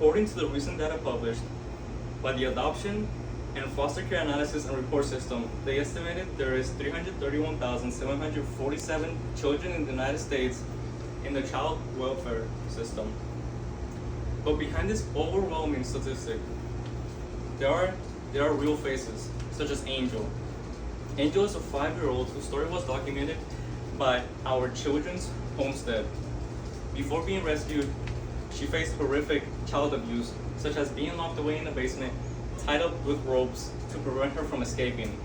According to the recent data published by the Adoption and Foster Care Analysis and Report System, they estimated there is 331,747 children in the United States in the child welfare system. But behind this overwhelming statistic, there are real faces, such as Angel. Angel is a 5-year-old whose story was documented by our children's homestead. Before being rescued, she faced horrific child abuse, such as being locked away in the basement, tied up with ropes to prevent her from escaping.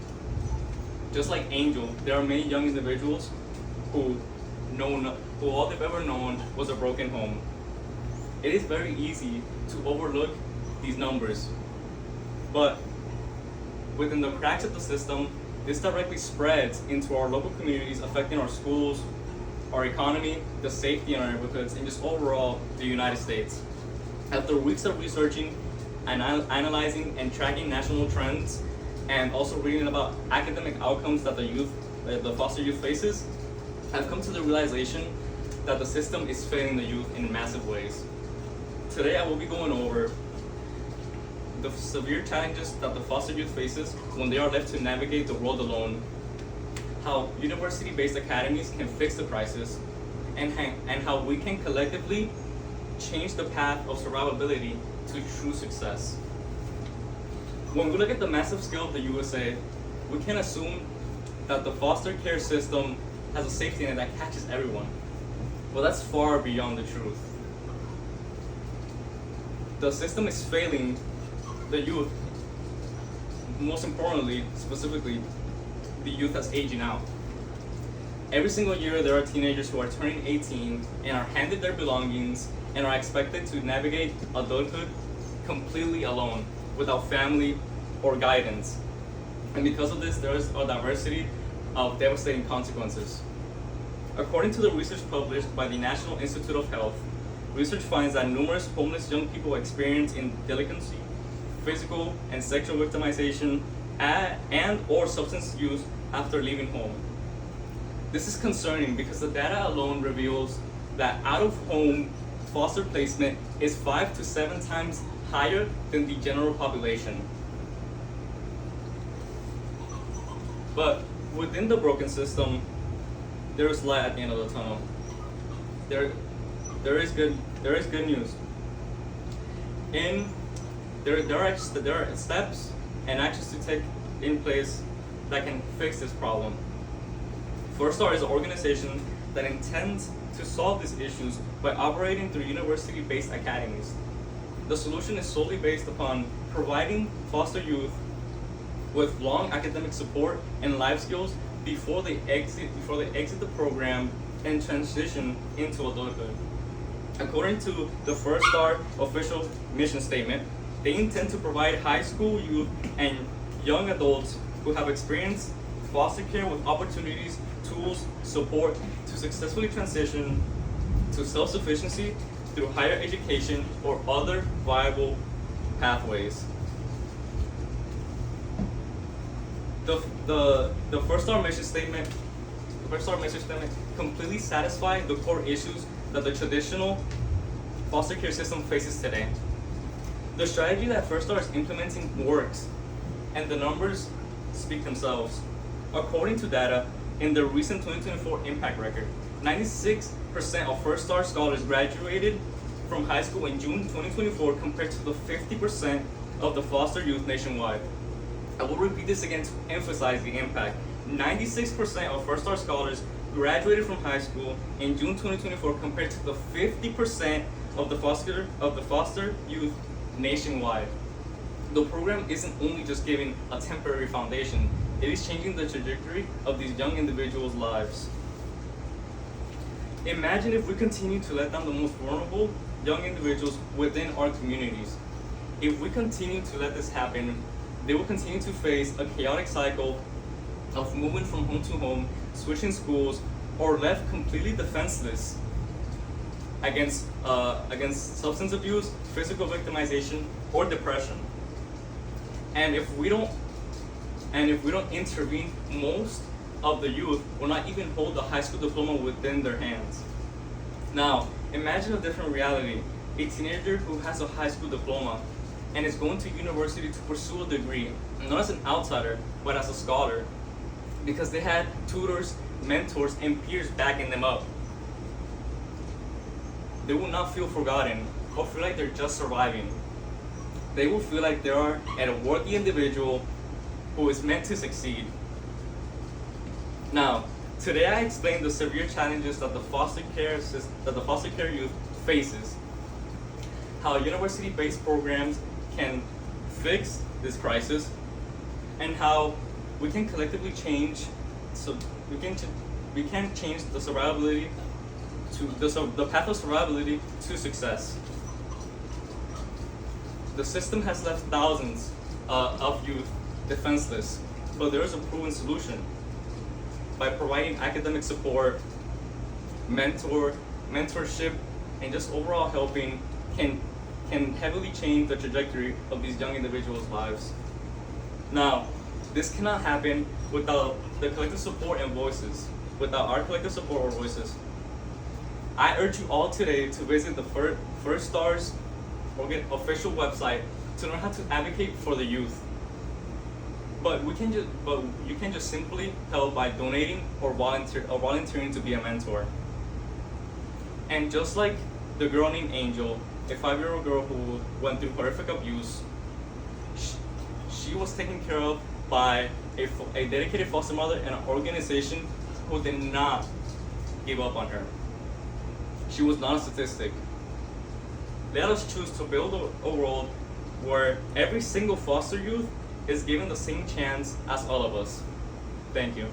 Just like Angel, there are many young individuals who all they've ever known was a broken home. It is very easy to overlook these numbers, but within the cracks of the system, this directly spreads into our local communities, affecting our schools, our economy, the safety in our neighborhoods, and just overall the United States. After weeks of researching and analyzing and tracking national trends, and also reading about academic outcomes that the foster youth faces, I've come to the realization that the system is failing the youth in massive ways. Today I will be going over the severe challenges that the foster youth faces when they are left to navigate the world alone, how university-based academies can fix the crisis, and how we can collectively change the path of survivability to true success. When we look at the massive scale of the USA, we can assume that the foster care system has a safety net that catches everyone. Well, that's far beyond the truth. The system is failing the youth, most importantly, specifically, the youth that's aging out. Every single year, there are teenagers who are turning 18 and are handed their belongings and are expected to navigate adulthood completely alone, without family or guidance. And because of this, there is a diversity of devastating consequences. According to the research published by the National Institute of Health, research finds that numerous homeless young people experience delinquency, physical and sexual victimization, and or substance use after leaving home. This is concerning because the data alone reveals that out-of-home foster placement is 5 to 7 times higher than the general population. But within the broken system, there is light at the end of the tunnel. There is good news. There are steps and actions to take in place that can fix this problem. First Star is an organization that intends to solve these issues by operating through university-based academies. The solution is solely based upon providing foster youth with long academic support and life skills before they exit the program and transition into adulthood. According to the First Star official mission statement, they intend to provide high school youth and young adults who have experienced foster care with opportunities, tools, support to successfully transition to self-sufficiency through higher education or other viable pathways. The First Star mission statement completely satisfies the core issues that the traditional foster care system faces today. The strategy that First Star is implementing works, and the numbers speak themselves. According to data in the recent 2024 impact record, 96% of First Star scholars graduated from high school in June 2024 compared to the 50% of the foster youth nationwide. I will repeat this again to emphasize the impact. 96% of First Star scholars graduated from high school in June 2024 compared to the 50% of the foster youth nationwide. The program isn't only just giving a temporary foundation, it is changing the trajectory of these young individuals' lives. Imagine if we continue to let down the most vulnerable young individuals within our communities. If we continue to let this happen, they will continue to face a chaotic cycle of moving from home to home, switching schools, or left completely defenseless against substance abuse, physical victimization, or depression. And if we don't intervene, most of the youth will not even hold a high school diploma within their hands. Now, imagine a different reality. a teenager who has a high school diploma and is going to university to pursue a degree, not as an outsider, but as a scholar, because they had tutors, mentors, and peers backing them up. They will not feel forgotten or feel like they're just surviving. They will feel like they are a worthy individual who is meant to succeed. Now, today I explained the severe challenges that the foster care youth faces, how university-based programs can fix this crisis, and how we can collectively change. So we can change the survivability to the path of survivability to success. The system has left thousands of youth defenseless, but there is a proven solution. By providing academic support, mentorship, and just overall helping can heavily change the trajectory of these young individuals' lives. Now, this cannot happen without the collective support and voices. Without our collective support or voices, I urge you all today to visit the First Stars official website to learn how to advocate for the youth. But you can just simply help by donating or volunteering to be a mentor. And just like the girl named Angel, a 5-year-old girl who went through horrific abuse, she was taken care of by a dedicated foster mother and an organization who did not give up on her. She was not a statistic. Let us choose to build a world where every single foster youth is given the same chance as all of us. Thank you.